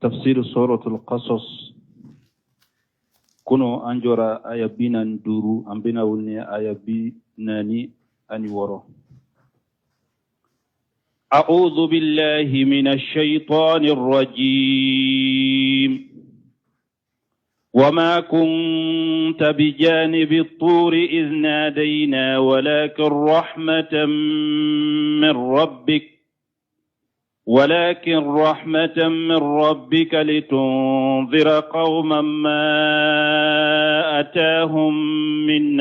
تفسير سورة القصص كنو أنجورا آية بينا ندورو أمبنا ولني آية بيناني أني ورو. أعوذ بالله من الشيطان الرجيم. وما كنت بجانب الطور إذ نادينا ولكن رحمة من ربك لتنذر قوما ما أتاهم من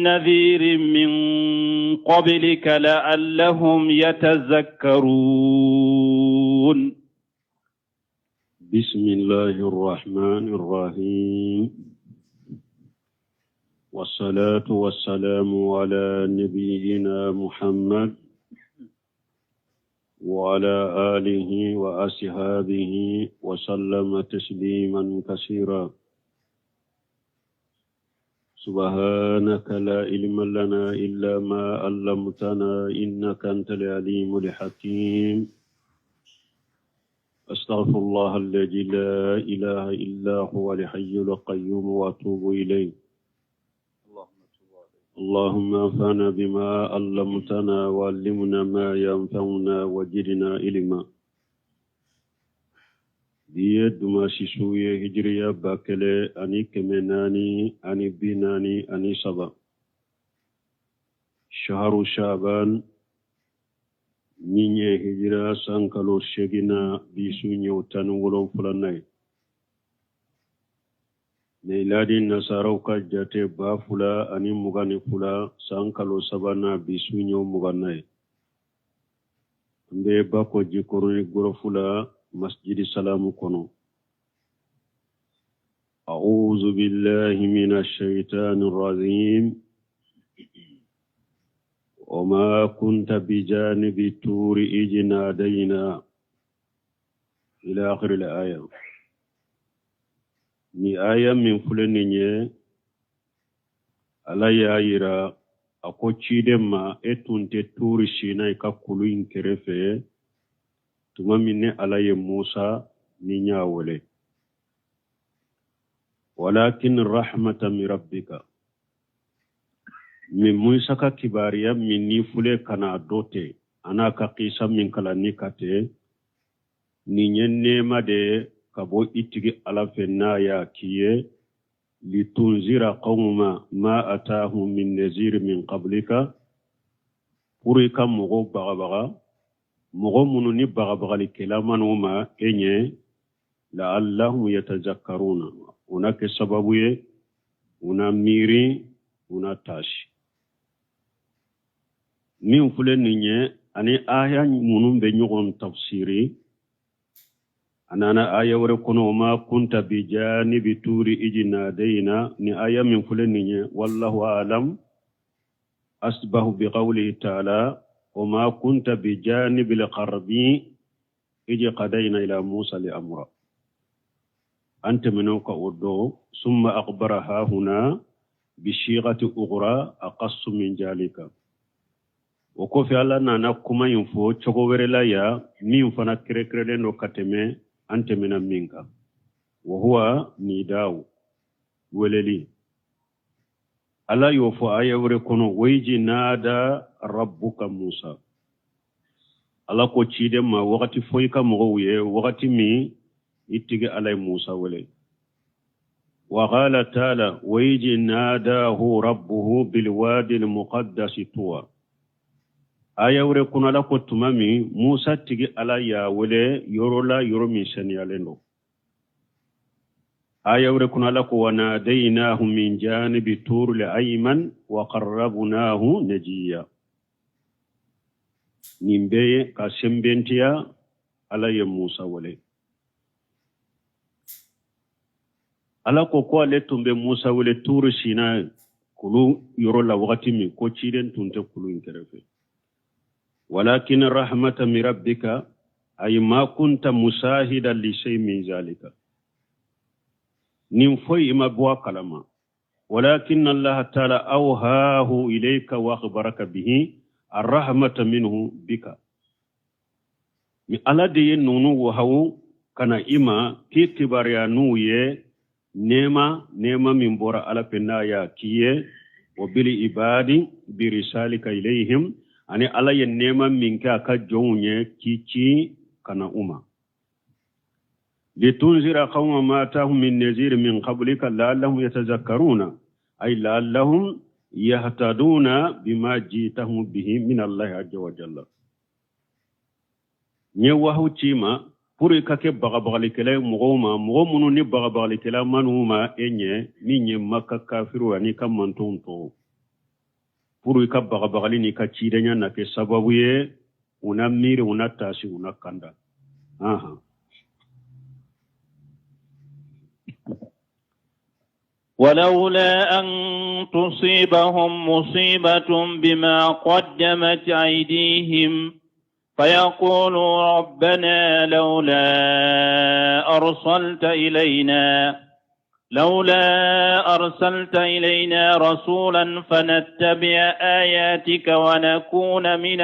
نذير من قبلك لعلهم يتذكرون. بسم الله الرحمن الرحيم. والصلاة والسلام على نبينا محمد وعلى آله وأصحابه وسلم تسليما كثيرا. سبحانك لا علم لنا إلا ما علمتنا إنك أنت العليم الحكيم. أستغفر الله الذي لا إله إلا هو الحي القيوم وأتوب إليه. اللهم انفعنا بما علمتنا وعلمنا ما ينفعنا وزدنا علما. بيد ما شيسويه هجريا باكله أني كمناني أني بيناني أني سبا شهر شعبان نيني هجرا سانكالو شغينا بيسو نيوتان ولو فلاناي ميلادي نصارو كجاتي بافولا أني مغاني فولا سانكالو سبانا بيسو نيو مغاناي مبي باكو جيكوروني غروفولا مسجد سلام كونو. أعوذ بالله من الشيطان الرجيم. وما كنت بجانب الطور إذ نادينا إلى آخر الآية. ni aya min fuleninye ala yayira ako chidema etunte turi shina ikakulu inkerefe tuma minne ala ye Musa ni nyawole. walakin rahmatan min rabbika min Musa ka kibariya min ni fule kana dote ana ka qisa min kala nikate ni nyenne de kabo itigi ala fenna ya kiye litunzira qawma ma atahum min nazir min qablika purika mogo bagabaga mogo munu ni bagabaga li kelamanuma enye la'allahum yatazakkaruna unake sababu ye una miri una tashi min fule ninye ani aya munun be nyogon tafsiri anana aya wore kono ma kunta bijanibi turi ijina deina ni aya min fuleninye wallahu alam asbahu biqawlihi ta'ala wama kunta bijanibi alqarbi iji qadayna ila Musa li amra anta minuka uddo summa aqbaraha huna bishighati ughra aqassu min jalika وكوفي الله نانا كما ينفو چوكو ورلا يا مين فانا كريكرلين نو كاتمي أنت من منك وهو نيداو وللي ألا يوفو آية وركونو ويجي نادى ربك موسى ألا كو تشيدي ما وقت فويكا مغوية وقت مي يتيجي علي موسى ولي وقال تعالى ويجي ناداه ربه بالوادي المقدس طوى aya wure kuna la ko tumami Musa tigi ala ya wele yorola yoromi shaniyalendo aya wure kuna la ko wanadainahu min janibi tur al-ayman wa qarrabnahu najiya nimbe ka sembentiya ala ya Musa wele ala ko ko le tumbe Musa wele tur shina kulu yorola wakati mi ko chiden tunte kulu inkerefe. ولكن رحمة من ربك أي ما كنت مساهدا لشيء من ذلك ننفي ما بوا كلمة ولكن الله تعالى أوهاه إليك وأخبرك به الرحمة منه بك mi ala de ye nunu wo hawo kana ima ki kibariya nu ye nema min bora ala penna ya kiye wa bil ibadi bi risalika ilayhim ani ala ye nema min ka jonye kici kana uma litunzira qawma ma atahum min nazir min qablika la'allahum yatazakkaruna ay la'allahum yahtaduna bima jitahum bihi min Allah azza wa jalla nye wahu cima puri kake bagabagali kele mugoma mugomunu ni bagabagali kele manuma enye minye maka kafiru ani kamantonto puri ka bagabagali ni ka cidenya na ke sababu ye una miri una tasi una kanda aha ولولا أن تصيبهم مصيبة بما قدمت أيديهم فيقولوا ربنا لولا أرسلت إلينا رسولا فنتبع آياتك ونكون من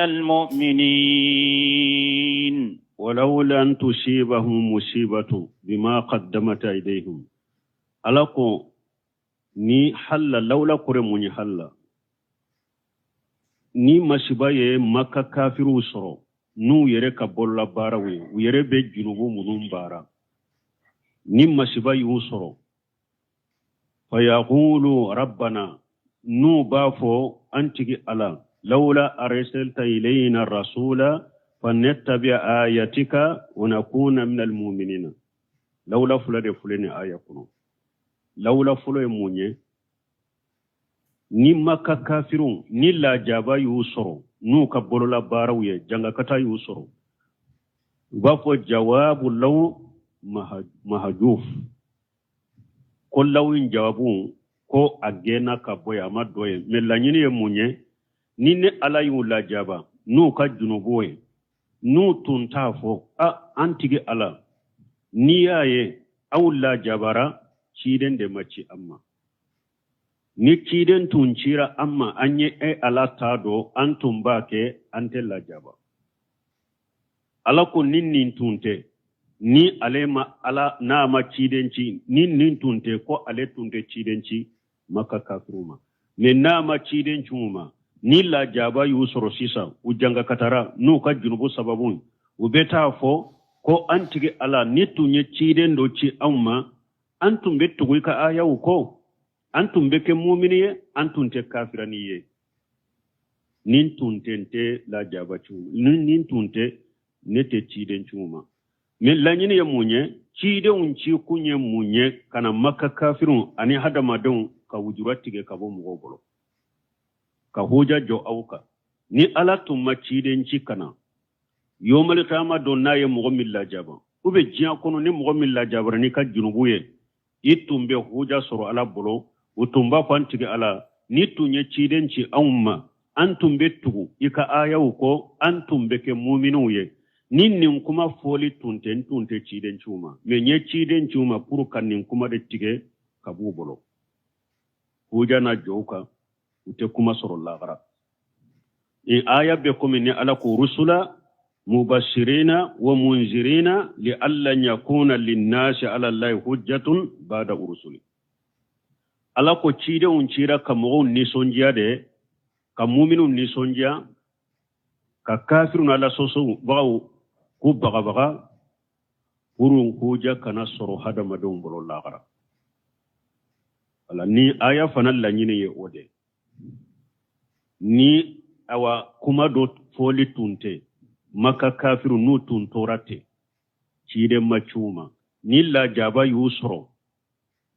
المؤمنين ولولا أن تصيبهم مصيبة بما قدمت أيديهم ألقوا ni halla laula kure muni halla ni masibaye maka kafiru soro nu yere ka bolla bara we yere be junubu munum bara ni masibaye usoro fa yaqulu rabbana nu bafo antigi ala laula arsalta ilayna rasula fanattabi ayatika wa nakuna minal mu'minina laula fulade fulani ayakuno laula fulo munye ni maka kafirun ni la jaba yusoro nu ka bolola barawiye janga kata yusoro bafo jawabu law mahajuf ko lawin jawabu ko agena ka boya madoye melanyini ye munye ni ne ala yu la jaba nu ka junuboye nu tuntafo antigi ala ni yaye aw la jabara ciden de maci amma ni ciden tuncira amma anye ala tado antum bake antella jaba ala ko nin tunte ni alema ala na ma cidenci nin tunte ko ale tunte cidenci maka kafiruma ne na ma cidenci muma ni la jaba yusro sisa ujanga katara nu ka junubu sababun ubeta fo ko antige ala ni tunye ciden do ci amma antum bettu ka ayawu ko antum beke mu'miniye antum te kafiraniye nin tuntente la jabachu nin tunte nete ciden chuma min lanyini ya munye cide unci kunye munye kana maka kafirun ani hada madon ka wujuratige ka bo mugobolo ka hoja jo auka ni ala tumma ciden ci kana yomal qiyama don naye mugomil la jaba ube jiya kono ni mugomil la jabara ni ka junubuye itumbe hoja soro ala bolo utumba fantige ala ni tunye cidenci amma antumbe tugu ika ayawu ko antumbe ke mu'minuye nin kuma foli tunte cidenci uma me nye cidenci uma puru kannin kuma de tige kabu bolo hoja na joka ute kuma soro lagara aya be ko min ala ko rusula mubashirina wa munzirina li alla yakuna linnasi ala allahi hujjatun ba'da rusuli ala ko cide uncira kamo ni sonjia de ka mu'minu ni sonjia ka kafirun ala soso bawo ku baga purun hoja kana soro hada madon bolo lagara ala ni aya fanan la nyine ye ode ni awa kuma do foli tunte maka kafiru nu tuntorate cide machuma ni la jaba yusro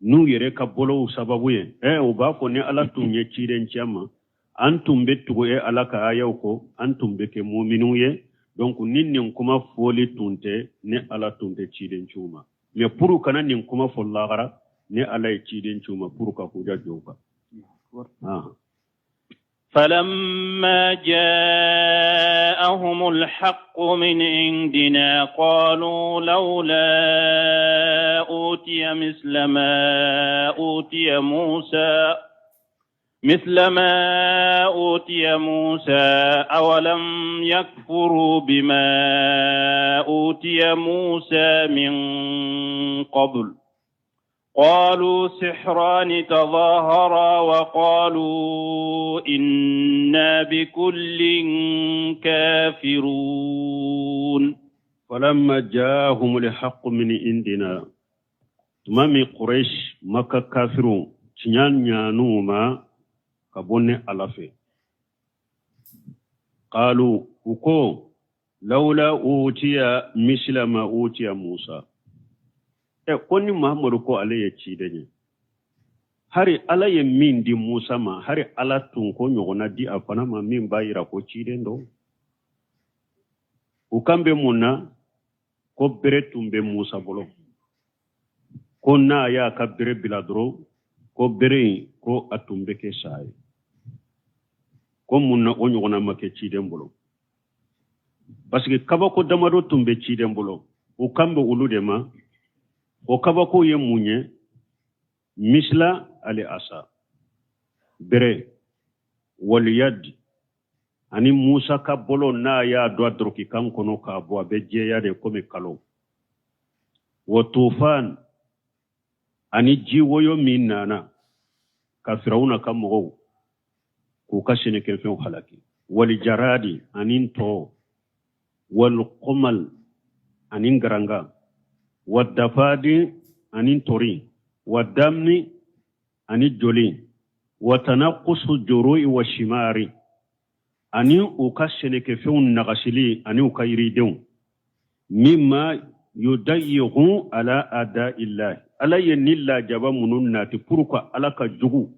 nu yere ka bolo sababu ye o ba ko ne ala tunye cide nchama antum betugo ala ka ayoko antum beke mu'minu ye donc nin kuma foli tunte ne ala tunte cide nchuma me puru kana nin kuma follagara ne ala cide nchuma puru ka huja joka فلما جاءهم الحق من عندنا قالوا لولا أوتي مثل ما أوتي موسى مثل ما أوتي موسى أولم يكفروا بما أوتي موسى من قبل قالوا سحران تظاهرا وقالوا إنا بكل كافرون فلما جاءهم الحق من عندنا تمامي قريش مكة كافرون تنيان نانوما كبني ألفي قالوا وكو لولا أوتي مثل ما أوتي موسى koni Muhammadu ko ale ye cidenye hari ala ye min di Musa ma hari ala tun ko nyogona di afana ma min bayira ko ciden do ukambe munna ko bere tumbe Musa bolo ko na ya ka bere biladro ko bere ko atumbe ke sai ko munna o nyogona make ciden bolo parce que kabako damado tumbe ciden bolo ukambe ulude ma o kabako ye munye misla ali asa bere wal yad ani Musa ka bolo na ya do droki kan kono ka bo abeje ya de komi kalo wa tufan ani jiwoyo minana ka firauna kam mo ko kashine ken fen halaki wal jaradi anin to wal qumal anin garanga والدفادي أنين توري والدم أنين جولي وتنقص الجروء والشمار أنين أكشن كفون نغشلي أنين كيريدون مما يضيق على أداء الله ألا ينلا جبا منونا تفرق على كجو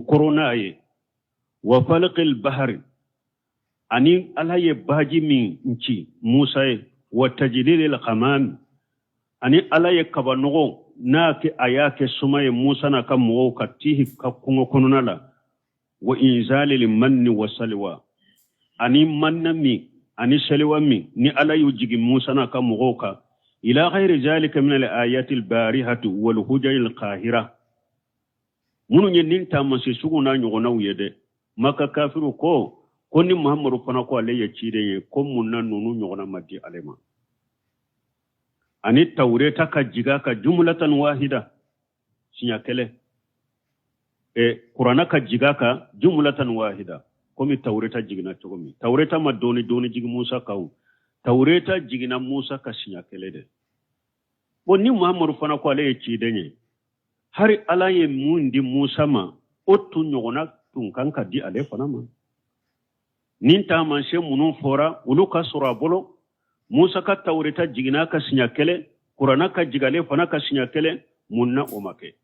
كورونا وفلق البحر أنين ألا يباجي من نشي موسى وتجليل الغمام ani ala ye kabanogo na ke ayake sumaye Musa na ka mo ka tihi ka kungo konona la wa inzalil manni wa salwa ani manna mi ani salwa mi ni ala yujigi Musa na ka mo ka ila ghairi zalika min al ayati al barihati wal hujaj al qahira munu nyen ta masi suguna nyogona uyede maka kafiru ko konni Muhammadu fana ko ale ye cide ko munna nunu nyogona madi alema ani taureta ka jiga ka jumlatan wahida sinya kele qur'ana ka jiga ka jumlatan wahida komi taureta jigina chogomi taureta ma doni jigi Musa kaw taureta jigina Musa ka sinya kele de bonni Muhammadu fana ko ale ci denye hari ala ye mundi Musa ma otu nyogona tun kanka di ale fana ma ninta man she munun fora uluka sura bolo Musa ka taureta jigina ka sinya kele Qur'ana ka jigale fana ka sinya kele munna o make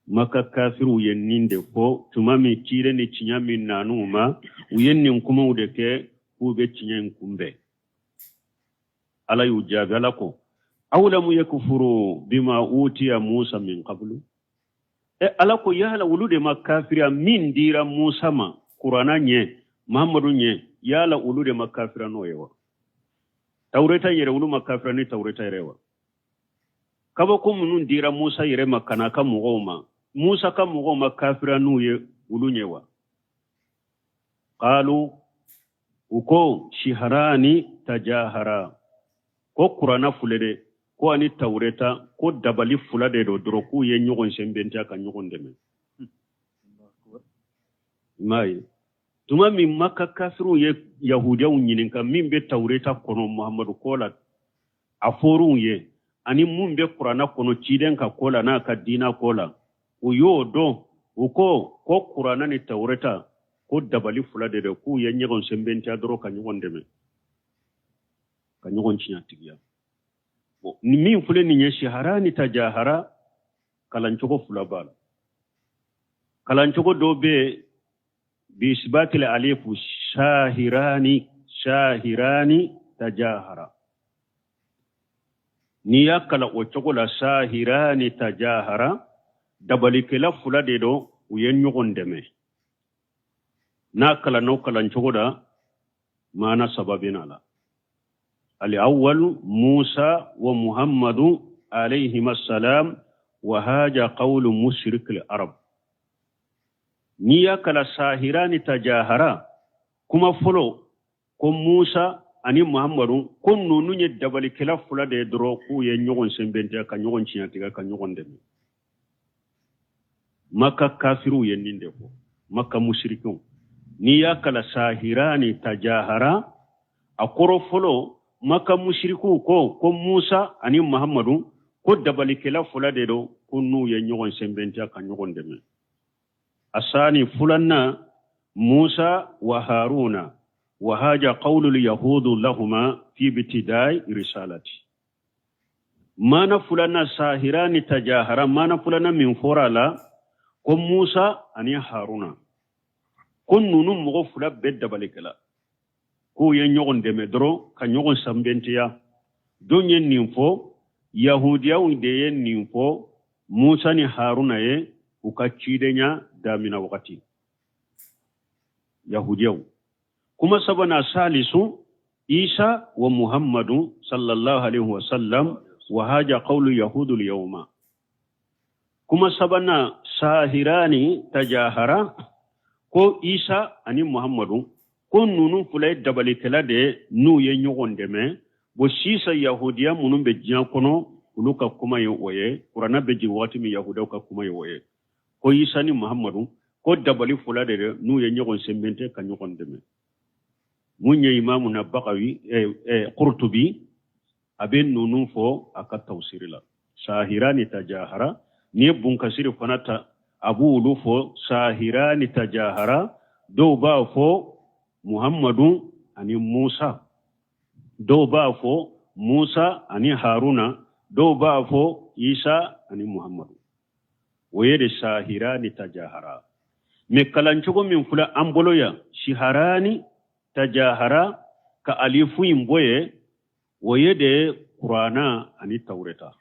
maka kafiru yenninde ko tumami tire ni cinyami nanuma uyennin kuma udeke ube cinyen kumbe ala yujabi alako awlam yakfuru bima utiya Musa min qablu alako yala ulude makafira min dira Musa ma Qur'ana nye Muhammadu nye yala ulude makafira noyewa taureta yere ulu makafira ni taureta yerewa kaba ko munun dira Musa yere makana ka mugoma Musa ka mugoma kafira nuye ulu nyewa qalu uko shiharani tajahara ko Qur'ana fulede ko ani taureta ko dabali fulade do droku ye nyogon sembenta ka nyogon deme mai tuma min maka kafiru ye yahudiya nyinin ka min be taureta kono Muhammadu kola aforun ye ani mun be Qur'ana kono ciden ka kola na ka dina kola o yo do uko ko Qur'ana ni taureta ko dabali fulade de ku ye nyogon sembenta dro ka nyogon deme ka nyogon cinya tigiya ni min fule ni nye shiharani tajahara kalanchoko fulabal kalanchoko dobe bisbatil alifu shahirani tajahara ni yakala ochoko la shahirani tajahara dabalikela fulade do uyen nyogon deme na kala no kalanchoko da maana sababina la الأول موسى ومحمد عليهما السلام وهذا قول مشرك العرب niya kala sahirani tajahara kuma folo ko Musa ani Muhammadu kon nunu nye dabali kila fula de dro ku ye nyogon sembente ka nyogon chiatiga ka nyogon demi maka kafiru ye ninde ko maka mushrikun niya kala sahirani tajahara akoro folo maka mushriku ko Musa ani Muhammadu ko dabali kila fula de do kunu ye nyogon sembente ka nyogon demi asani fulanna Musa wa Haruna وهذا قول اليهود لهما في ابتداء رسالتي ما نفلنا ساهران تجاهرا ما نفلنا من فرالا كم موسى أني هارون كن نون مغفلا بيد بالكلا كو ينيون دمدرو كنيون سامبنتيا دوني نينفو يهوديا ويدي نينفو موسى ني هارون يه وكاتشيدنيا دامنا وقتي يهوديا kuma sabana salisu Isa wa Muhammadu sallallahu alaihi wasallam wa haja qawlu yahudu al-yawma kuma sabana sahirani tajahara ko Isa ani Muhammadu ko nunu fulay dabali kala de nu ye nyogon deme bo sisa yahudiya munun be jian kono uluka kuma ye oye qur'ana be ji wati mi yahuda ka kuma ye oye ko Isa ni Muhammadu ko dabali fulay de nu ye nyogon sembente ka nyogon deme munye imamu na bakawi Qurtubi aben nunun fo aka tawsirila sahirani tajahara ni bunkasiri fanata abu ulufo sahirani tajahara do ba fo Muhammadu ani Musa do ba fo Musa ani Haruna do ba fo Isa ani Muhammadu wayede sahirani tajahara me kalanchogo min fula amboloya shiharani tajahara ka alifu imboye woyede Qur'ana ani Taurata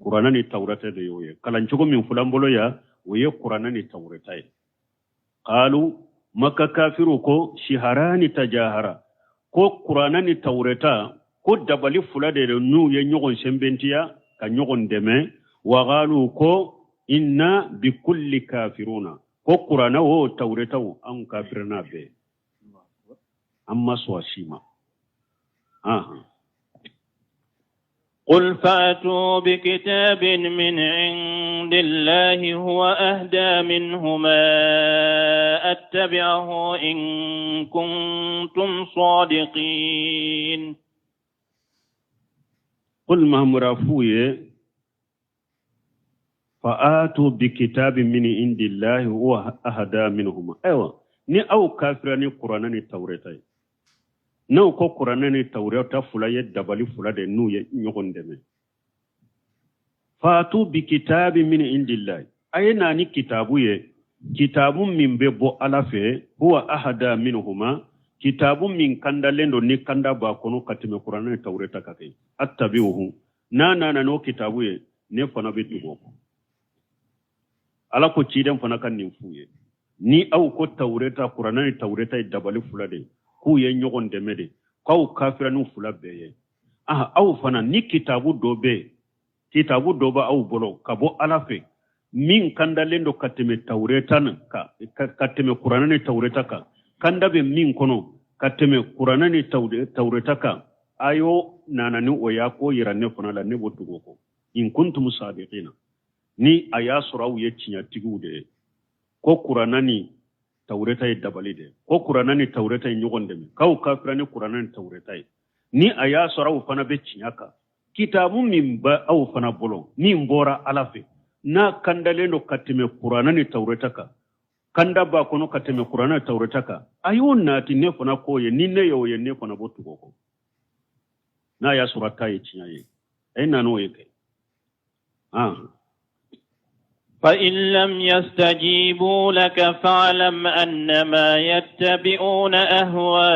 Qur'ana ni Taurata de yoye kalanchogo min fulambolo ya woye Qur'ana ni Taurata qalu makka kafiru ko shiharani tajahara ko Qur'ana ni Taurata ko dabali fulade de nu ye nyogon sembentiya ka nyogon deme wa qalu ko inna bikulli kafiruna ko Qur'ana wo Taurata wo an kafirna be amma swashima قل فأتوا بكتاب من عند الله هو أهدى منهما أتبعه إن كنتم صادقين قل ما مرافوه فآتوا بكتاب من عند الله هو أهدى منهما أيوة ni au kafirani Qur'ana ni Taurata no ko Qur'ana ni Taurata fula ye dabali fula de nu ye nyogon deme fatu bi kitabin min indillahi ayna ni kitabu ye kitabun min be bo alafe huwa ahada minhuma kitabun min kandalendo ni kanda ba kono katime Qur'ana ni Taurata kake attabi'uhu na no kitabu ye ne fana be dugo ala ko ciden fana kan nin fuye ni au ko Taurata Qur'ana ni Taurata dabali fula de ku ye nyogon deme de kaw kafiranu fula beye au fana ni kitabu doba au bolo kabo alafe min kandalendo kateme Taurata ka kateme Qur'ana ni Taurata ka kandabe min kono kateme Qur'ana ni Taurata ka ayo nanani oya ko yiranne fana la ne botugo ko in kuntum sadiqina ni aya surawu ye cinya tigude ko Qur'ana ni Taurata dabali de ko Qur'ana ni Taurata nyogon deme kaw kafirani Qur'ana ni Taurata ni aya surawu fana be cinyaka kitabu min ba aw fana bolo ni mbora alafe na kandalendo katime Qur'ana ni Taurata ka kanda ba kono katime Qur'ana ni Taurata ka ayun nati ne fana ko ye ni ne yo ye ne fana botu ko na ya surata ye cinyaye ay nano ye ke فإن لم يستجيبوا لك فاعلم أنما يتبعون أهواءهم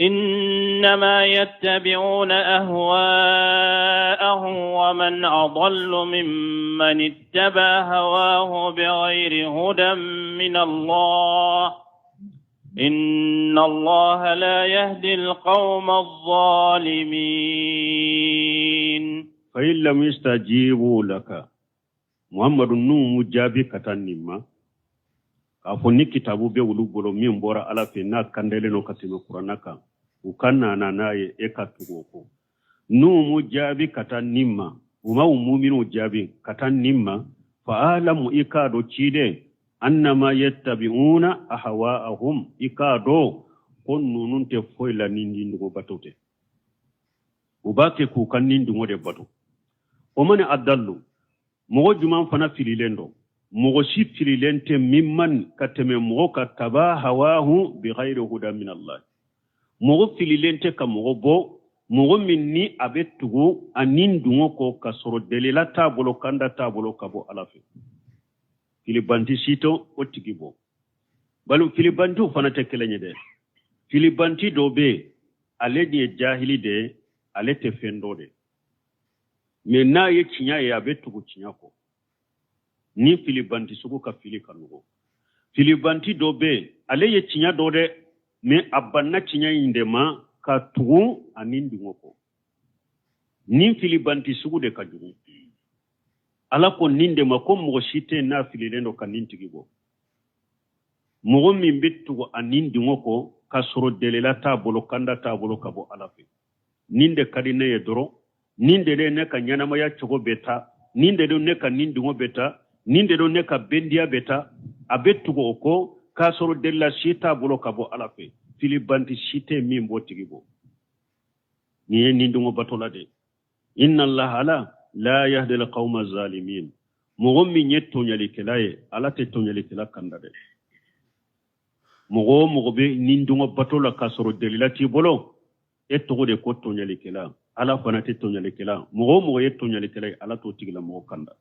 إنما يتبعون أهواءهم ومن أضل ممن اتبع هواه بغير هدى من الله إن الله لا يهدي القوم الظالمين فإن لم يستجيبوا لك محمد نو مجابي كتنما afoni kitabu be wulu bolo min bora ala fe na kandele no katime qur'anaka ukanna na naye ekatugoko nu mujabi katanimma uma mu'minu jabi katanimma fa alamu ikado chide annama yattabi'una ahwa'ahum ikado konnunun te foila nindi ngo batote ubake ku kanindi ngode bato o mane adallu mo juman fana fililendo mogo si fililente mimman kateme mogo kataba hawahu bi ghayri huda min Allah mogo fililente ka mogo bo mogo minni abetugo anindungo ko kasoro delila tabolo kanda tabolo kabo alafe filibanti sito otigibo balu filibanti fana tekelenye de filibanti dobe ale ni jahili de ale te fendo de mena ye chinya ye abetugo chinya ko ni filibanti sugu ka fili kanugo filibanti dobe ale ye chinya dode me abanna chinya indema ka tugu anindi ngoko ni filibanti sugu de kajugu ala ko ninde ma ko mo shite na fililendo kaninti gibo mo mi mbittu anindi ngoko ka soro delela tabolo kanda tabolo kabo alafe ninde kadine ye doro ninde de ne ka nyana ma ya chogo beta ninde de ne ka nindi ngo beta ninde do ne ka bendia beta abetugo ko kasoro della shita bolo kabo alafe filibanti shite mimbo tigibo ni nindungo batola de inna allaha la yahdi alqawma zalimin mogommi nyetto nyali kelaye ala te to nyali kela kanda de mogo be nindungo batola kasoro delila ti bolo etto de ko to nyali kela ala fana te to nyali kela mogo yetto nyali kela ala to tigila mogo kanda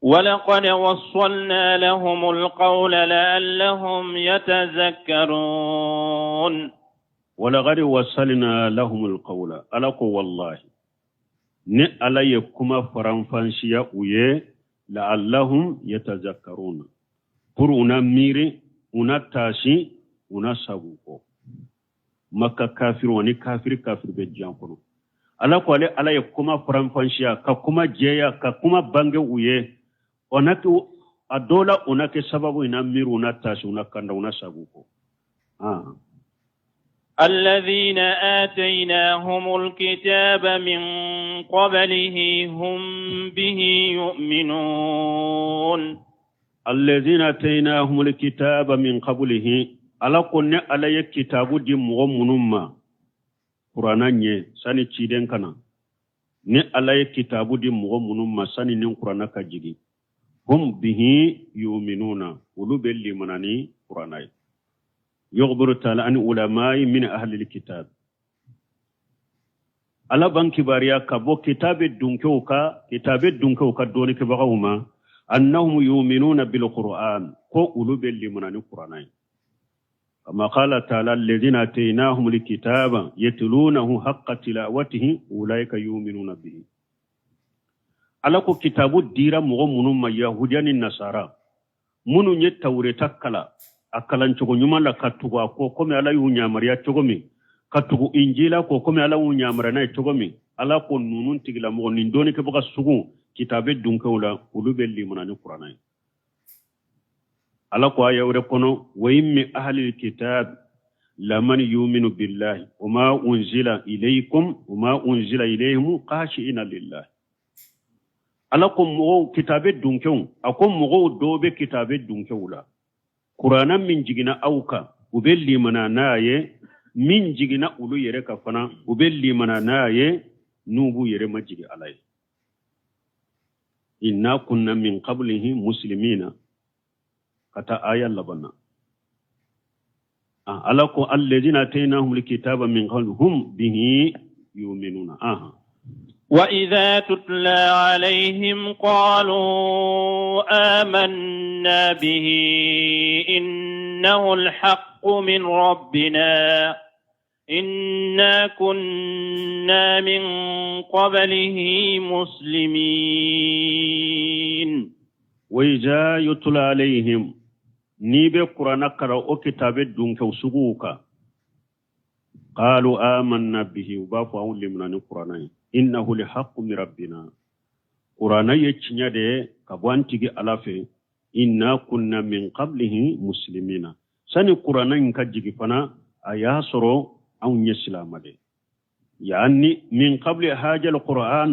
ولقد وصلنا لهم القول لعلهم يتذكرون ولقد وصلنا لهم القول ألقوا والله نألا يكما فرنفانشيا ويه لعلهم يتذكرون قرؤنا ميري una tashi una sabuko maka kafir wani kafir be jankono ala ko ala yakuma faranfanshiya ka kuma jeya ka kuma bange uye onatu adola onake sababu ina miru una tashi una kanda una sabuko الذين آتيناهم الكتاب من قبله هم به يؤمنون الذين آتيناهم الكتاب من قبله ala konne ala ye kitabu di mogo munumma qur'ana nye sani ciden kana ne ala ye kitabu di mogo munumma sani nin qur'ana ka jigi hum bihi yu'minuna ulu belli manani qur'ana yughbiru ta'ala an ulama'i min ahli alkitab ala banki bariya ka bo kitabe dunkew ka doni ke bagawuma annahum yu'minuna bil qur'an ko ulu belli manani qur'ana كما قال تعالى الذين آتيناهم الكتاب يتلونه حق تلاوته أولئك يؤمنون به alako kitabu dira mogo munum ma yahudiyan nasara munu nye tawreta kala akalan cogo nyuma la katugo ko kome ala yu nyamariya cogo mi katugo injila ko kome ala yu nyamara na cogo mi ala ko nunun tigila mogo nindoni ke boka sugu kitabe dunkawla ulube limunani qur'ana ala ko ayawre kono wa immi ahli alkitab laman yu'minu billahi wama unzila ilaykum wama unzila ilayhim khashi'ina lillahi ala ko mo kitabe dunkew akom mo dobe kitabe dunkewla qur'ana min jigina auka ubelli mana naye min jigina ulu yere ka fana ubelli mana naye nubu yere majigi alai inna kunna min qablihi muslimina kata aya labana ala ko alladhina atainahum alkitaba min qablihim bihi yu'minuna وإذا تتلى عليهم قالوا آمنا به إنه الحق من ربنا إنا كنا من قبله مسلمين وإذا يتلى عليهم نيبي قرآن قرأ أو كتاب الدنك وسقوك قالوا آمنا به وبافوا أول من القرآن innahu lihaqqu min rabbina qur'ana yecinya de kabwantigi alafe inna kunna min qablihi muslimina sani qur'ana in kajigi fana aya soro aw nyeslama de yani min qabli haja alquran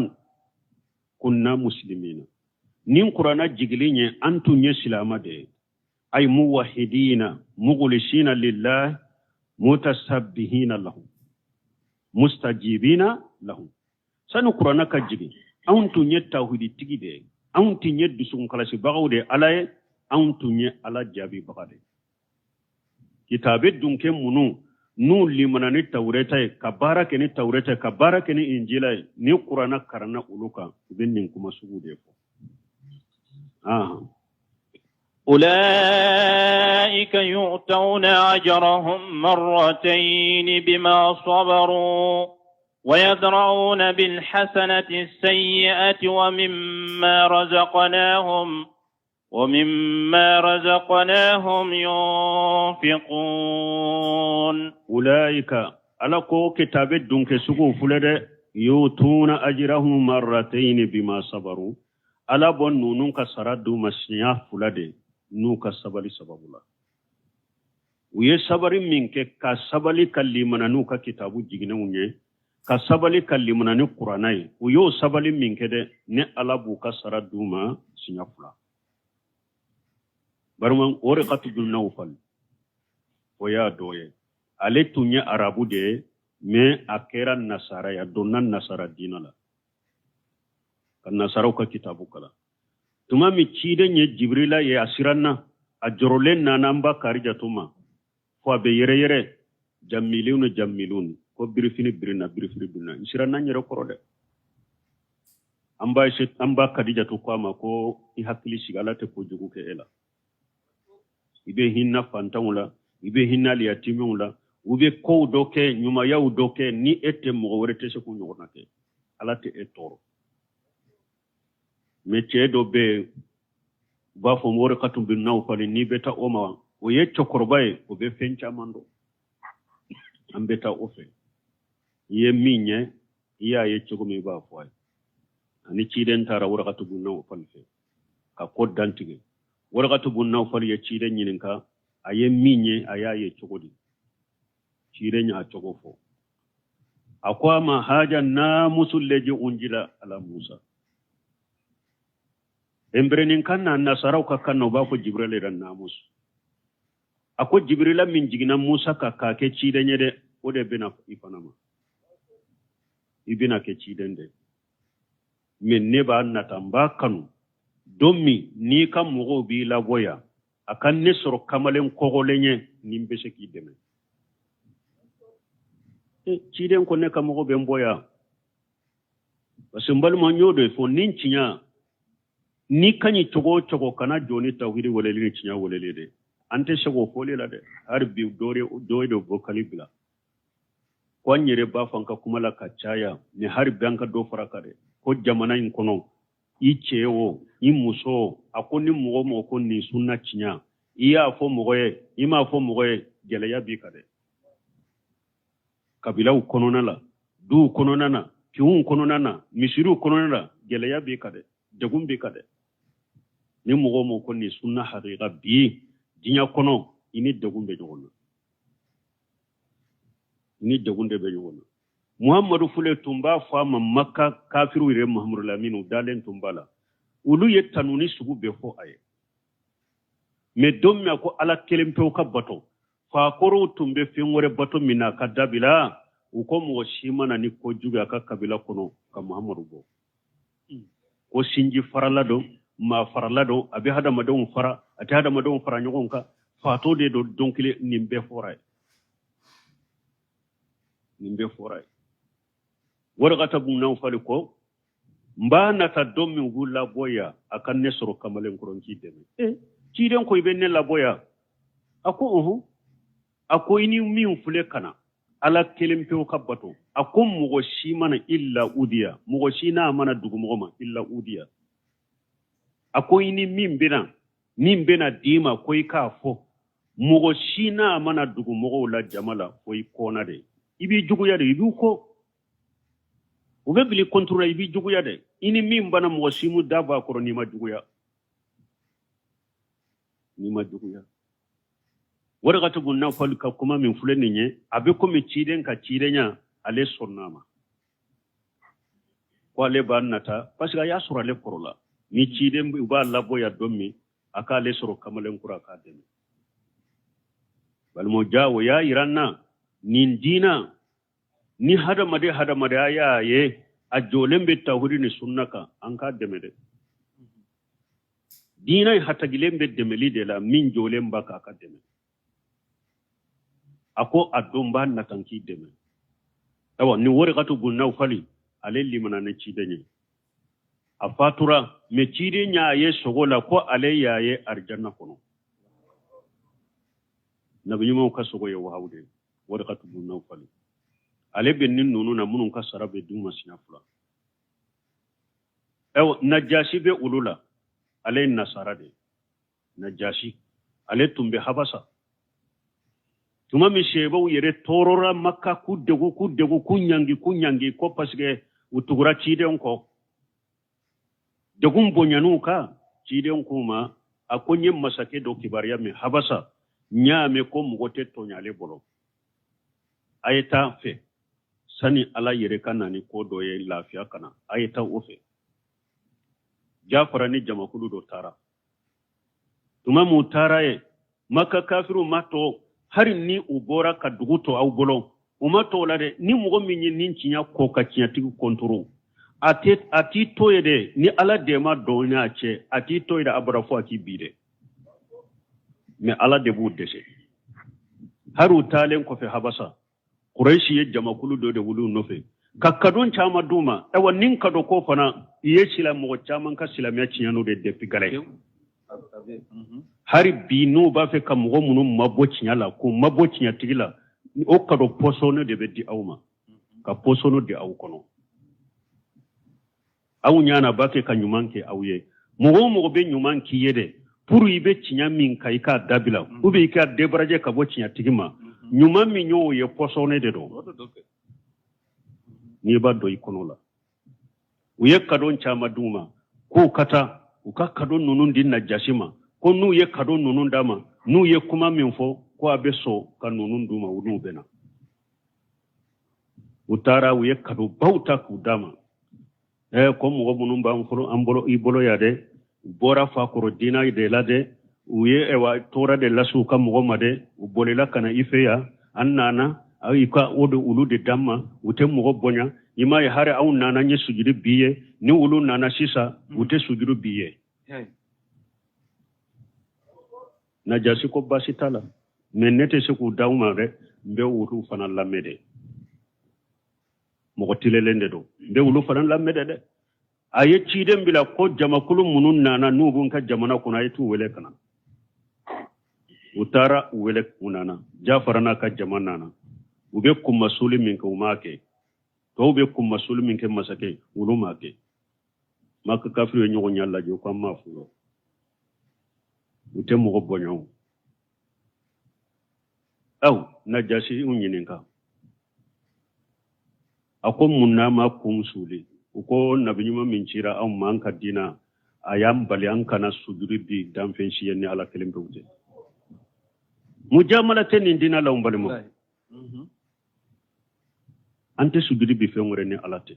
kunna muslimina nin qur'ana jiglinye antu nyeslama de ay muwahhidina mukhlisina lillah mutasabbihina lahu mustajibina lahu sani qur'ana kajigi antu nye tawhidi tigide antu nye dusun kalasi bagawde alaye antu nye ala jabi bagade kitabe dunke munu nu limana ni tawreta kabara ke ni tawreta kabara ke ni injila ni qur'ana karana uluka bennin kuma sugude ko أولئك يؤتون أجرهم مرتين بما صبروا ويدرؤون بالحسنة السيئة ومما رزقناهم ينفقون أولئك على كتاب الدنك سقو فلد يؤتون أجرهم مرتين بما صبروا على بن نونك سردو مسنيا فلد نوك سبالي سببولا ويسبري منك كسبالي كلمنا نوك كتاب جيجنوني كسبالي كلمنا ني قراناي ويو سبالي منك de ne alabu ka sardو ما سنيا فلا barman ore qatu bil nawfal oya doye ale tunya arabu de me akera nasara ya donnan nasara dinala kan nasara ka kitabu kala tuma mi chide nye jibrila ye asiranna ajrolen na namba karija tuma fo be yere jammilun ko birina isiranna nyere korode amba kadija to kwama ko I hakili sigalate ko jugu ke ela ibe hinna fantawula ibe hinna liyatimula ube ko doke nyuma ya udoke ni ete mo worete se ko nyona ke alate etoro meche do be ba fo more katum bin naw fali ni beta oma o ye chokorbay o be fencha mando ambeta ofe ye minye iya ye chogomi ba fo ani chiden tara wora katum bin naw fali fe ka koddantige warqatu bunna fal ya cire nyininka aye minye aya ye chogodi cire nya chogofo akwa ma haja na musulleji unjila ala Musa embrenin kanna nasarau ka kanno ba ko jibril ran namus ako jibrila min jigina Musa ka ke cire nyede ode bena ifanama ibina ke cidende min ne ba natamba kanu dommi ni kam mugo bi la boya akan ne soro kamalen kogolenye nimbe se ki deme ciden ko ne kam mugo be mboya basimbal mo nyodo fo nincinya ni kanyi togo kana joni tawhidi wolele ni cinya wolele de ante sego fole la de har bi dore do vokalibla ko nyere ba fanka kuma la kacaya ni har banka do faraka de ko jamana in kono ichewo imuso akoni mo ko ni sunna cinya iya fo mogoye ima fo mogoye gele ya bi kade kabila ukonona la du ukonona na kiun ukonona na misiru ukonona la gele ya bi kade degum bi kade ni mo ko ni sunna haqiqa bi dinya kono ini degum be jogona ni degunde be jogona Muhammadu fule tumba fama Makka kafiru ire Muhammadu Laminu dalen tumbala ulu yetanuni sugu be fo aye me domya ko ala kelempe ka bato fa koro tumbe fingore bato mina kadabila uko mo shimana ni ko juga ka kabila kono ka Muhammadu bo ko sinji faralado ma faralado abi hada madon fara ati hada madon fara nyogonka fato de do donkile nimbe foray warqata bunna fali ko mbana ta dommi gulla boya akan ne soro kamalen koronki deme ci den ko ibenne la boya ako ini min fule kana ala kelimpe o kabbato akum mugo shi mana illa udiya mugo shi na mana dugu mugo ma illa udiya ako ini min bena dima ko ka fo mugo shi na mana dugu mugo la jamala ko kona de ibi jugu ya de ibi ko ube bili contrôle ibi juguya de ini min bana mo simu daba ko ni ma juguya wara gata gunna fal ka kuma min fulani nye abe ko mi ciden ka cidenya ale sonnama ko ale bannata parce que ya sura le korola ni ciden ba labo ya dommi aka le soro kamalen kura ka demi bal mo jawo ya iranna nin dina ni hada made aya ye a jolembe tawhidi ni sunnaka an ka deme de dina hata gilembe demeli de la min jolemba ka deme ako adomba natanki deme awa ni wori gatu gunna fali ale limana ne cidenye a fatura me cidenya ye sogola ko ale yaye arjanna kono nabi nyimo ka sogo ye wahawde wori gatu gunna fali ale benin nunu na munun ka sarabe duma sinafula najashi be ulula ale nasara de najashi ale tumbe habasa tuma mi shebo yere torora makka kuddegu kunyangi ko pasge utugura cide onko degum bonyanu ka cide onko ma akonye masake do kibariya mi habasa nyame ko mugote to nyale bolo ayeta fe sani ala yere kanani ko do ye lafiya kana ayeta ofe jafara ni jamakulu do tara tuma mu tara ye maka kafiru mato hari ni ubora ka duguto au bolo umato la de ni mugo minyi nincinya ko ka cinya tigu kontro ati toye de ni ala de ma donya che ati toye da abrafo aki bide me ala de bu dese haru talen ko fe habasa quraishi ye jamakulu do de wulu nofe kakkadon chama duma e wannin kado ko fana ye sila mo chama ka sila me cinyano de depi gale hari binu ba fe kam go munum mabocinya la ko mabocinya tigila o kado posono de be di awma ka posono de aw kono aw nyana ba ke ka nyumanke awye mo be nyumanki yede pour ibe cinya min kai ka dabila ube ka debraje ka bocinya tigima nyuma mi nyo ye posono de do ni ba do ikono la uye kadon chama duma ko kata uka kadon nunun din na jashima ko nu ye kadon nunun dama nu ye kuma min fo ko abeso ka nunun duma unu bena utara uye kado bauta ku dama ko mo munun ba mfuro ambolo ibolo ya de bora fa ko dina de lade uye ewa tora de lasu ka mo made ubolela kana ifeya annana ay ka odo ulu de damma ute mo bonya ima ya hare au nana nye sujudi biye ni ulu nana sisa ute sujudu biye na jasi ko basi tala menete se ku dauma re mbe ulu fana lamede mo tilelende do mbe ulu fana lamede de aye ciden bila ko jamakulu munun nana nubun ka jamana kuna yitu wele kana utara wele kunana jafarana ka jamana na ube kum masuli min ka umake to ube kum masuli min ke masake ulumake maka kafiru nyogo nyalla jo ko mafulo ute mo bonyo aw na jasi unyininka akom munna ma kum suli uko nabinyuma minchira au manka dina ayam bali ankana sujudi bi damfenshi yenni ala kelimbe ute mujamala tenin dina la umbali mo ante sujudi bi fengore ni alate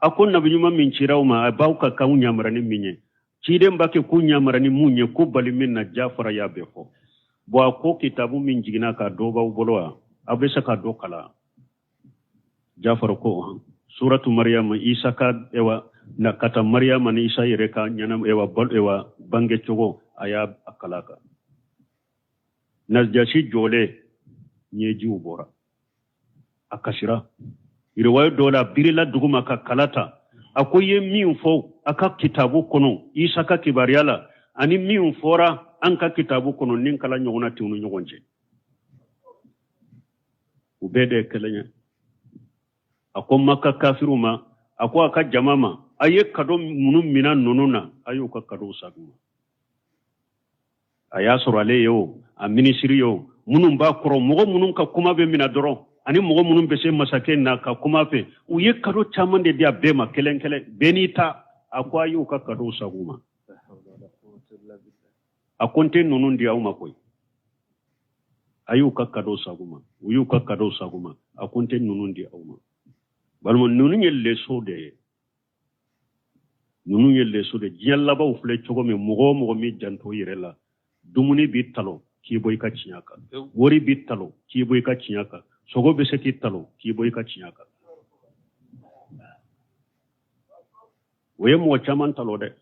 akon nabinyuma minchira uma bauka ka unyamarani minye chide mbake kunyamarani munye ko bali minna jafara ya befo bo ko kitabu min jigina ka doba uboloa abesa ka dokala jafar ko suratu maryam isa ka ewa na kata maryam ni isa yereka nyana ewa bol ewa bange chogo aya akalaka najashi jole nyeji ubora akashira iriwayo dola birila duguma ka kalata akoye miunfo aka kitabu kono isa ka kibariala ani miunfora anka kitabu kono ninkala nyogona tiunu nyogonje ubede kelenya ako maka kafiruma ako aka jamama aye kado munum mina nonuna ayo ka kado saguma aya sorale yo a ministry yo munum ba koro mogo munum ka kuma be mina doro ani mogo munun be se masake na ka kuma fe u ye kado chaman de dia bema kelen benita akwa yu ka kado saguma akonte nunun dia uma koy ayu ka kado saguma uyu ka kado saguma akonte nunun dia uma balmo nunun yelle sode jalla ba ufle chogo me mogo mi janto yirela dumuni bi talo ki boy ka chinyaka wori bi talo ki boy ka chinyaka sogo be se ki talo ki boy ka chinyaka we mo chaman talo de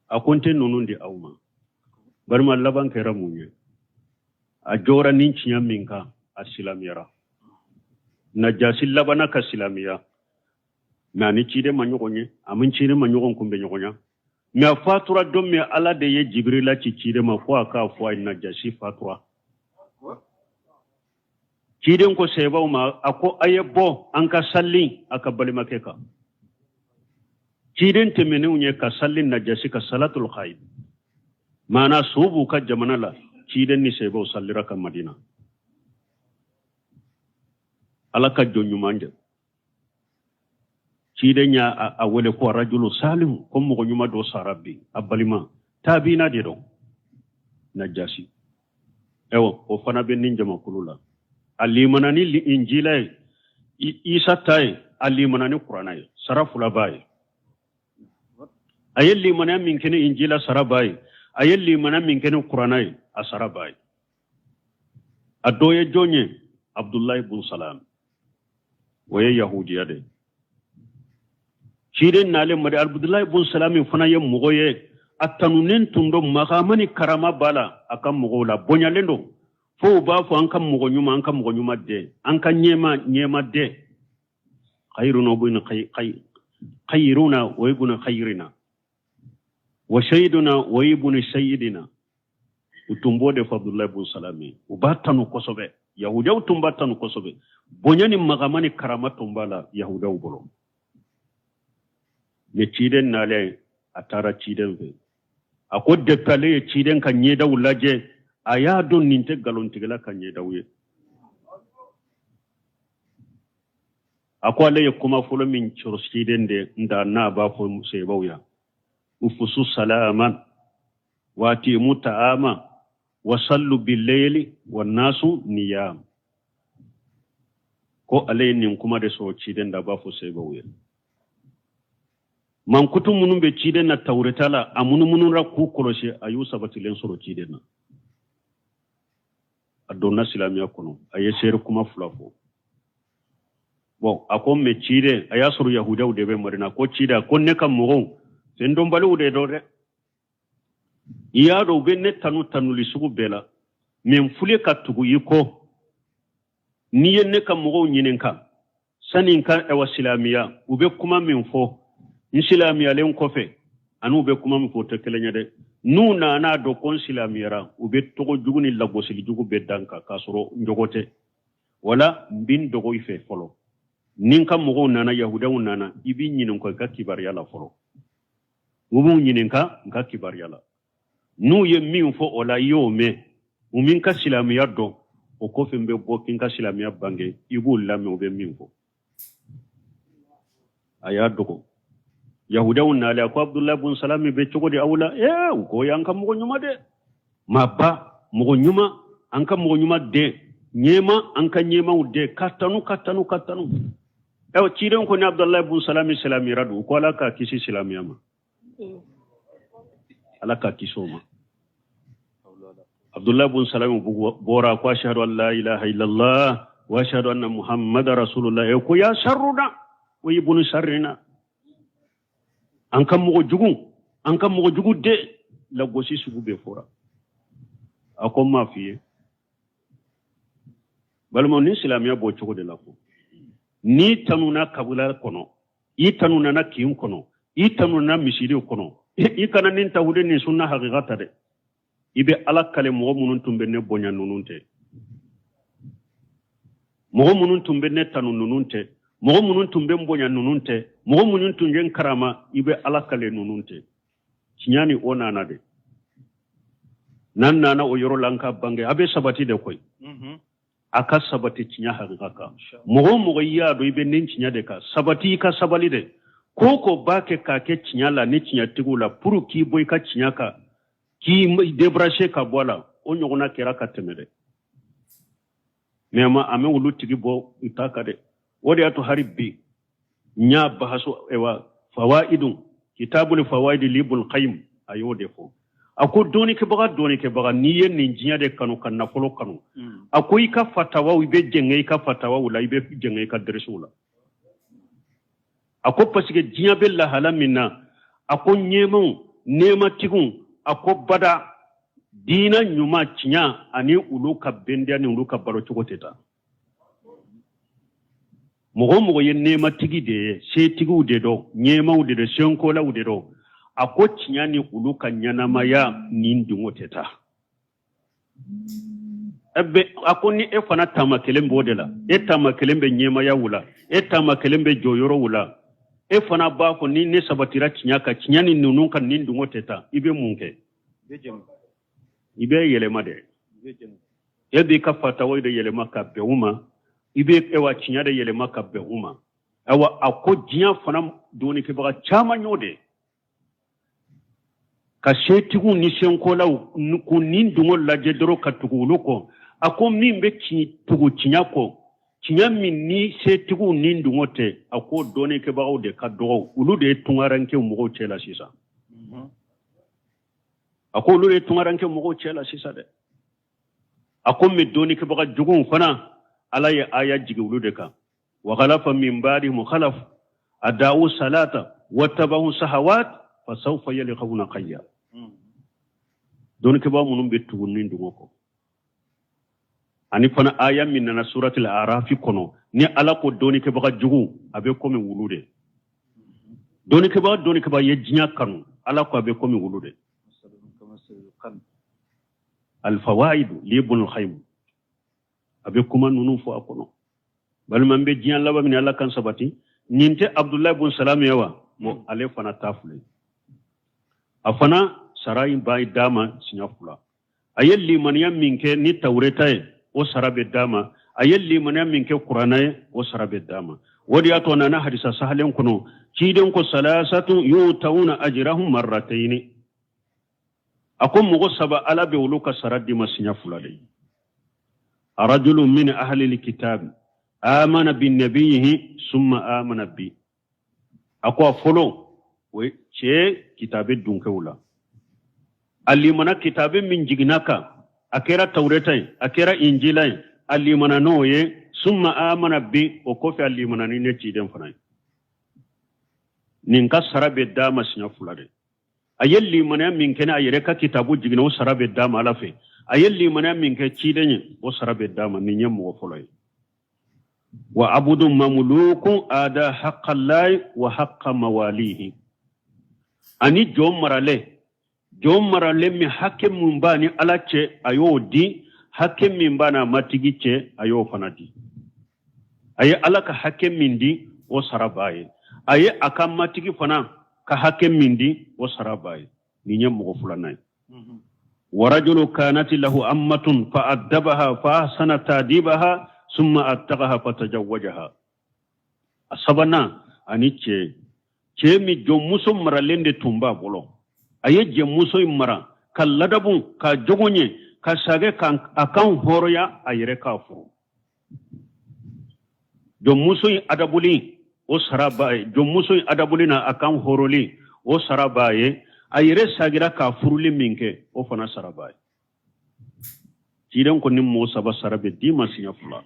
akonte nunun dia uma barma laban kera munye a jora nin cinya minka a silamiyara na jasi labana ka silamiya na ni cide manyogonye amin cide manyogon kumbe nyogonya me fatura don me ala de ye jibrila ci cide ma ko aka fo na jasi fatura cide ko seba ma ako ayebo an ka salli aka bali makeka cide temene unye ka salli na jasi ka salatul khaib mana subu ka jamana la ciden ni sebo sallira ka madina alaka jonyumanje ciden ya a wele ko rajulu salim ko mo nyuma do sarabi abalima tabina de do najasi ewo o fana be nin jama kulula alimanani li injila isa tay alimanani qur'ana sarafula bay ayeli manam min kene injila sarabay ayeli manam min kene qur'ana asarabay adoye jonye abdullah ibn salam waye yahudiya de shirin nale mari abdullah ibn salam fana ye mugoye atanunen tundo magamani karama bala akam mugola bonyalendo fo ba fo an kam mugo nyuma de an kan nyema de khairuna bin khairuna wa ibn khairina wa sayyiduna wa ibn sayyidina utumbo de Abdullah ibn Salami ubatanu kosobe yahuda utumbatanu kosobe bonyani magamani karama tumbala yahuda ubolo ne ciden nale atara ciden ve akodde pale ciden kan nyeda ulaje aya don ninte galon tigala kan nyeda uye akwale kuma fulo min choro ciden de nda na ba fo sebawya ufusu salaman wati mutaama wasallu bil-layli wan-nasu niyam ko alaynin kuma da so ciden da ba fu sai ba wuya man kutum munun be ciden na tawretala amunun ra ku koloshe ayu sabatilen soro ciden na adonna silamiya kono aye ser kuma fulafo bon akon me cide aya soro yahudaw de be marina ko cida ko ne kam mo sen don balu de do re iyado be ne tanu lisugu bela men fule ka tugu yiko niye ne ka mogo nyininka sanin kan ewa silamiya ube kuma min fo silamiya len kofe anu be kuma min fo te kelenya de nu na do kon silamiyara ube togo juguni lagosili jugu be danka kasoro njogote wala mbin dogo ife folo ninka mogo nana yahuda nana ibi nyinin ko ka kibar yala folo ubu nyininka ka kibar yala nu ye min fo ola yome umin ka silamiya do o ko fembe bo kin ka silamiya bange ibu lame o be min fo aya dogo yahuda na la ko abdullah ibn salam be chogo de awla ko yanka mo nyuma de mabba mo nyuma anka mo nyuma de nyema anka nyema ude katanu ciiden ko ni abdullah ibn salam silami radu ko la ka kisi silamiya ma alaka kisoma Abdullah ibn Salam bora ko ashhadu an la ilaha illallah wa ashhadu anna muhammadar rasulullah ko ya sharruna wa ibn sharrina an kam mo jugu de la gosi sugu be fora akom ma fiye balmo ni islamiya bo chogo de la ko ni tanuna kabula kono i tanuna na kiyun kono i tanuna misiri kono i kana nin tawude ni sunna haqiqata de ibe ala kale mo munun tumbe ne bonya nununte mo munun tumbe ne tanu nununte mo munun tumbe bonya nununte mo munun tungen karama ibe ala kale nununte kinyani onana de nan nana o yoro lanka bange abe sabati de koy aka sabati cinya hakika mogo ya do ibe nin cinya de ka sabati ka sabali de koko bake ka ke cinya la ni cinya tigula puru ki boy ka cinya ka ki debrashe ka bola onyo na kera ka temede nema ame ulu tigi bo itaka de wodi ato haribbi nya bahaso ewa fawaidun kitabul fawaid libul qayyim ayo defo ako doni ke baga niye ninjinya de kanu kan nafolo kanu ako ika fatawa ibe jenge ika fatawa wala ibe jenge ika dresula ako pasike jinya bella halamina ako nyemo nema tigun ako bada dina nyuma cinya ani uluka bendia ni uluka baro chokoteta mogo ye nema tigi de se tigu de do nyema ude de senkola ude do ako cinya ni uluka nyana maya nindungo teta ebe ako ni efana tama kelembo de la etama kelembe nyema ya wula etama kelembe joyoro wula efana ba ko ni ne sabatira cinya ka cinya ni nununka nindungo teta ibe munke ibe yelema de yadda ka fatawa da yelema ka beuma ibe ewa cinya da yelema ka beuma awa ako jinya fana doni ke baga chama nyode ka shetigu ni senkola ku nindungo la jedro ka tuguluko ako mimbe tugu cinya ko cinya min ni shetigu nindungo te ako doni ke baga de ka do ulu de tungaranke mugo chela sisa ako lure tungaranke mogo chela sisa de ako me doni ke baga jugun fana ala ya aya jigi ulude ka wa khalafa min ba'di mukhalaf adau salata wattabahu sahawat fa sawfa yalqawna qayya doni ke ba munum be tugunni ndungoko ani fana aya min na suratul araf kono ni ala ko doni ke baga jugu abe ko me wulude doni ke ba yejinya kanu ala ko abe ko me wulude الفوائد لابن الخيم أبيكم نونو فو أكونو بل من بيجيان لبا من الله كان سباتي نينتي عبد الله بن سلام يوا مو عليه فنا تافلي أفنا سراي باي داما سنافلا أيل لي من يمينك ني توريتاي او سراب داما أيل لي من يمينك قراناي او سراب داما ودي أتونا نا حديث سهلين كنو تشيدن كو ثلاثه يؤتون اجرهم مرتين أقوم مغصبا على بولوك سرد مسنيا فلالي رجل من أهل الكتاب آمن بالنبيه ثم آمن بي أقوى فلو وشي كتاب الدنكولا اللي منا كتاب من جغناك أكيرا توريتاي أكيرا إنجيلاي اللي منا نوي ثم آمن بي وكوفي اللي منا نيني دين فناي نينكا سرد الدام مسنيا فلالي ayelli mana min kana ayere ka kitabu jigina o sarabe dama alafe ayelli mana min ka cidenye o sarabe dama ni nyam mo foloy wa abudu mamluku ada haqqallahi wa haqqa mawalihi ani jom marale mi hakke mun bani alace ayodi hakke min bana matigice ayo fanadi aye alaka hakke min di o sarabaye aye akam matigi fana ka hakem mindi wa sarabai ni nyam mo fulanay wa rajulu kanat lahu ammatun fa adabaha fa ahsana tadibaha thumma attaqaha fatajawwajaha asabana aniche chemi jomuso maralende tumba bolo aye jemuso imara kalladabu ka jogonye ka sage kan akan horoya ayre kafu jomuso adabuli o sarabaye jomuso adabulina akan horoli o sarabaye ayire sagira ka furuli minke o fana sarabaye tidan ko nimmo saba sarabe dima sinya fula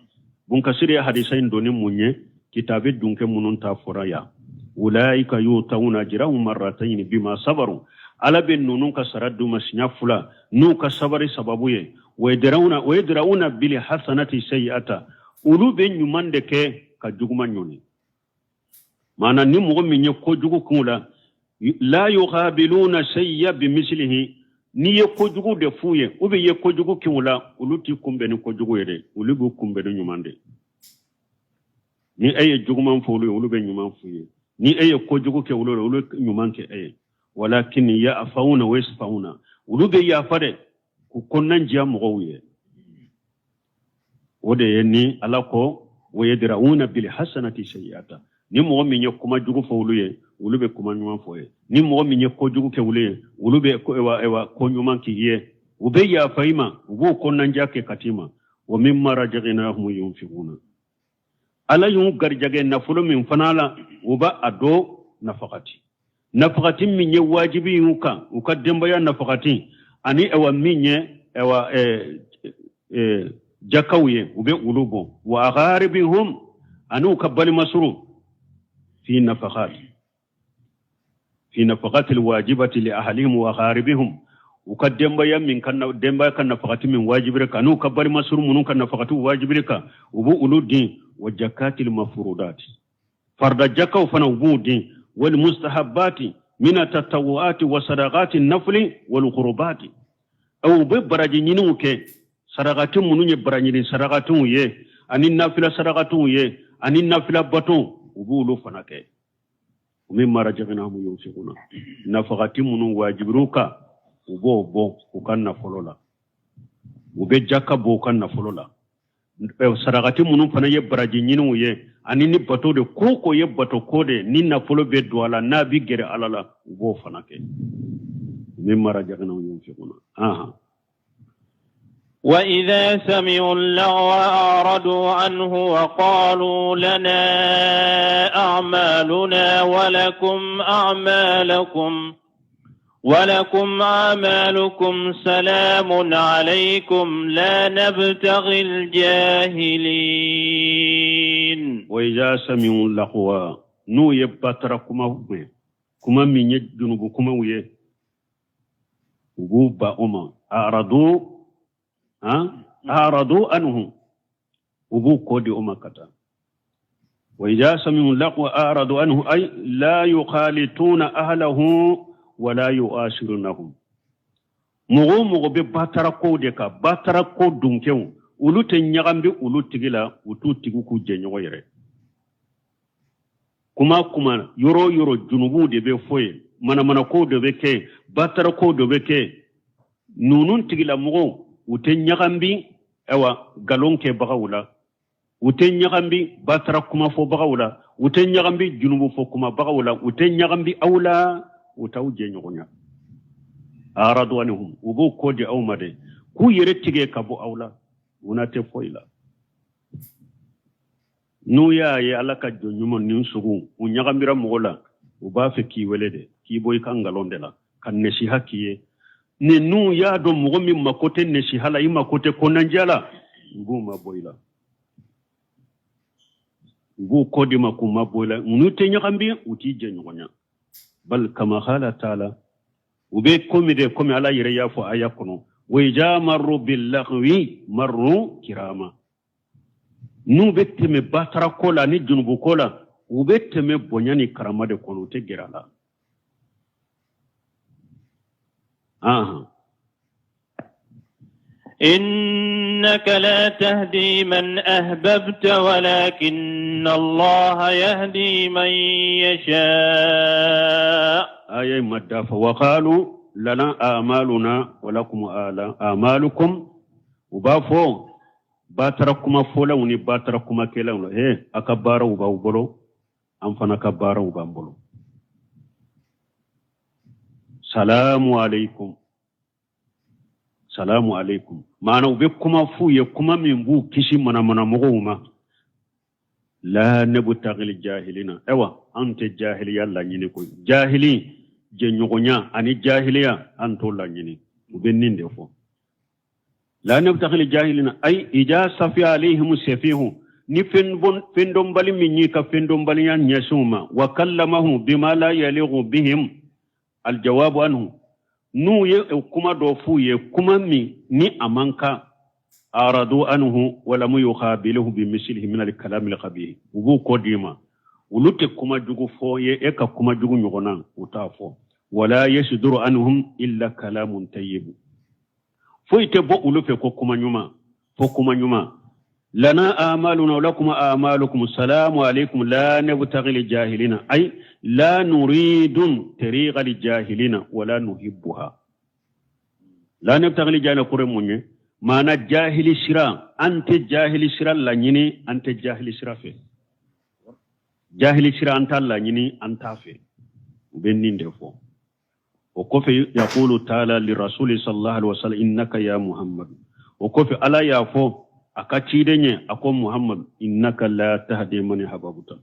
bun kasiri hadisain doni munye kitabe dunke munun ta foraya ulaika yutawuna ajrahum marratayn bima sabaru ala bin nunun ka saradu masinya fula nu ka sabari sababuye waydrauna bil hasanati sayiata ulu ben nyumande ke ka juguma nyoni mana ni mo min ye ko jugu kula la yuqabiluna sayya bimislihi ni ye ko jugu de fuye ube ye ko jugu kula uluti kumbe ni ko jugu yede ulubu kumbe ni nyumande ni aye jugu man fulu ulube nyuman fuye ni aye ko jugu ke ulu nyuman ke aye walakin ya afauna wa yasfauna ulube ya fade ku konnan jiya mo wiye ode yenni alako wayadrauna bil hasanati sayyi'ata ni mo mi nyekuma jugu fo uluye ulube kuma nyuma foye ni mo mi nyekko jugu ke uluye ulube ko ewa ko nyuma ki ye ube ya faima ubu ko nanjake katima wa mimma rajaghnahum yunfiquna ala yun garjage nafulo min fanala uba ado nafaqati min ye wajibi yuka ukaddemba ya nafaqati ani ewa minye ewa jakawye ube ulubo wa agharibihum anu kabbali masru fi nafaqati alwajibati li ahlihim wa agharibihim ukaddemba ya min kan demba kan nafaqati min wajibirka anu kabbali masru munun kan nafaqati wajibirka ubu uludi wa jakatil mafrudat farda jakaw fana ubudi wal mustahabbati min at-tatawuati wa sadaqati an-nafli wal qurbati aw be baraji nyinu ke sadaqatu mununye baranyini sadaqatu ye anin nafila sadaqatu ye anin nafila bato ubulu fana ke mimma rajaghnahum yunfiquna nafaqati munun wajiburuka ubo ukanna folola ube jakka bo kanna folola sadaqati munun fana ye baraji nyinu ye anini bato de koko ye bato kode ni na folo be duala na bi gere alala ubo fana ke mimma rajaghnahum yunfiquna وإذا سمعوا اللغو أعرضوا عنه وقالوا لنا أعمالنا ولكم أعمالكم سلام عليكم لا نبتغي الجاهلين. وإذا سمعوا اللغو نو يبتركما كما من يجنبكما ويه وبوبا أما أعرضوا عنه وبو كودي أمكتا وإذا سمعوا اللغو أعرضوا عنه أي لا يخالطون أهله ولا يؤاشرونهم مغو بباترا كوديكا باترا كودونكيو ulu te nyagambi ulu tigila utu tigu ku jenyoyere kuma yoro junubu de be foye mana ko de be ke batara ko de be ke nunun tigila mugo ute nyagambi ewa galonke bagawula ute nyagambi batara kuma fo bagawula ute nyagambi junubu fo kuma bagawula ute nyagambi awla utaw jenyonya aradu anhum ubu ko de awmade ku yere tige kabo awla unate foila nuya ye alaka jonyumo nin sugu unyagambira mogola uba fe ki welede ki boy kangalonde la kan neshi hakiye ne nu ya do mogo mi makote neshi hala ima kote konanjala nguma boyla ngu kodi makuma boyla unute nyagambi uti jenyonya bal kama khala taala ube komi ala yere yafo ayakono وإذا مروا باللغو مروا كراما نو بتم باترا كولا ني جنوب كولا وبتم بونياني كراما دي كونو تجرالا إنك لا تهدي من أحببت ولكن الله يهدي من يشاء آية مدافع وقالوا لنا آمالنا ولكم آمالكم وبافو باتركما فولا وني باتركما كلا ولا أكبر وباوبلو أنفنا كبار وبامبلو سلام عليكم ما نوبكما فو يكما من بو كشي منا مغوما لا نبتغي الجاهلين أنت جاهل يلا نينكو جاهلين jenyogonya ani jahiliya antola nyini ubenninde fo la nabtakhil jahilina ay ija safi alaihim safihu ni fendom bali minni ka fendom bali yan nyasuma wa kallamahu bima la yalighu bihim aljawab anhu nu ye kuma do fu ye kuma mi ni amanka aradu anhu wala mu yukhabiluhu bimislihi min alkalam alqabih ubu kodima ulute kuma jugu fo ye eka kuma jugu nyogona utafo wala yasduru anhum illa kalamun tayyib fo ite bo ulufe ko kuma nyuma lana amaluna wa lakum amalukum assalamu alaykum la nabtaghi aljahilina ay la nuridun tariqa aljahilina wala nuhibbuha la nabtaghi aljahilina kure munye mana jahili sira ante jahili sira la nyini ante jahili sira fe jahili sira anta la nyini anta fe benni ndefo o kofi yaqulu ta'ala li rasuli sallallahu alaihi wasallam innaka ya muhammad o kofi ala ya fo akaci denye ako muhammad innaka la tahdi man hababuta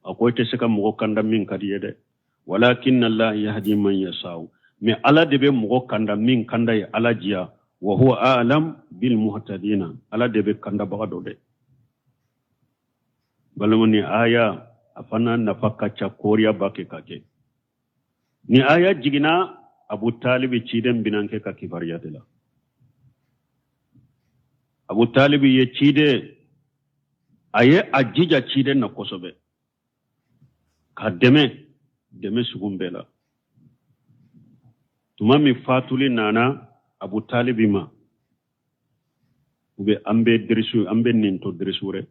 akoy te saka mo kanda min kadiyede walakin allah yahdi man yasau me ala debe mo kanda min kanda ya ala jiya wa huwa a'lam bil muhtadina ala debe kanda bagado de balamani aya afana nafaka cha koriya bake kake ni aya jigina abu talib ciden binanke ka kibariyatela abu talib ye cide aye ajija ciden na kosobe ka deme sugumbela tumami fatuli nana abu talib ma ube ambe ninto drisure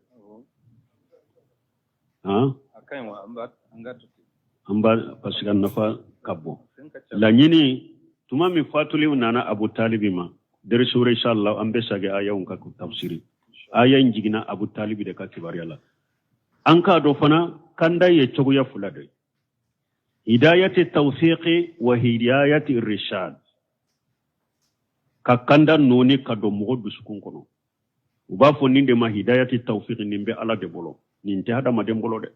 ha akai wa anga amba pasigan nafa kabbo la nyini tumami fatuli nana abu talib ma drisure inshallah ambe sage aya on ka tafsiri aya injigina abu talib de ka kibariyala anka do fana kanda ye choguya fulade hidayati tawfiqi wa hidayati irshad ka kanda noni ka do mo dusukun kono uba fo ninde ma hidayati tawfiqi nimbe ala de bolo ninte hada ma de bolo de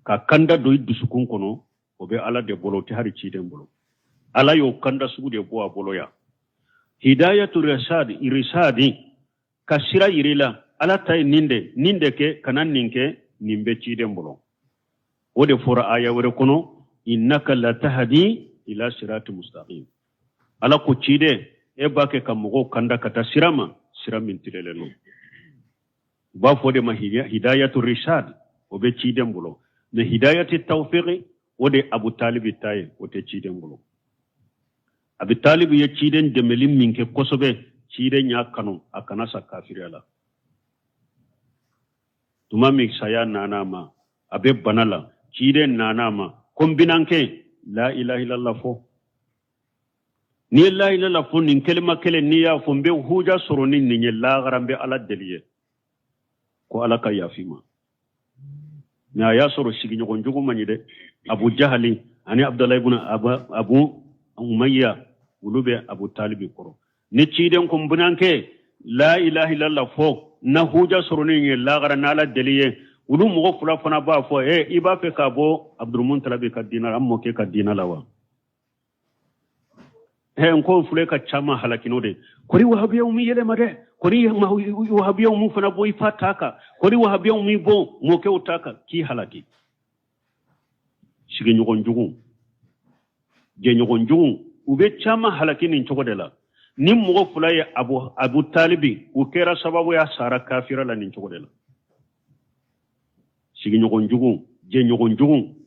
ka kanda do dusukun kono obe ala de bolo ti hari ci de bolo ala yo kanda sugu de bo bolo ya hidayatu irshadi kasira irila ala tay ninde ke kanan ninke nimbe ci de bolo wode fora aya wore kono innaka la tahdi ila siratal mustaqim ala ko cide e bake kam mo kanda kata siramin tilelelo ba fode ma hidayatu rishad obe cide mbulo ne hidayati tawfiqi wode abu talib taye wote cide mbulo abu talib ye cide demelim minke kosobe cide nya kanu akana sa kafirala tumami saya nanama abe banala cide nanama kombinanke la ilaha illallah fo ni la ilaha illallah fo nin kelma kele ni ya fo mbe huja soroni ni la garambe ala deliye ko ala ka yafima na ya soro sigi nyogon jogo mani de abu jahali ani abdullah ibn abu umayya ulube abu talib koro ni ciden kombinanke la ilaha illallah fo na huja soroni ni la garana ala deliye ulu mo fula fana ba fo iba fe ka bo abdurrahman talabi ka dina ammo ke ka dina lawa nko fule ka chama halakino de kori wahabiya umi yele made kori wahabiya umu fana bo ifataka kori wahabiya umi bo mo ke utaka ki halaki shige nyogon jugu ube chama halakini nchogodela ni mo fula ya abu talibi ukera sababu ya sara kafira la nchogodela sigi nyogon jugu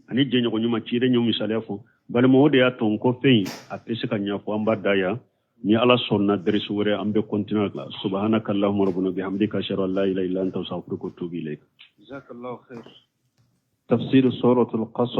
ani je nyogon nyuma chire nyomi salafo bale mo de ya ton ko feyi apese ka nyafo amba daya ni ala sonna derisu wore ambe continue la subhanaka allahumma rabbuna bihamdika ashhadu an la ilaha illa anta astaghfiruka wa atubu ilayk jazakallahu khair tafsir suratul qasas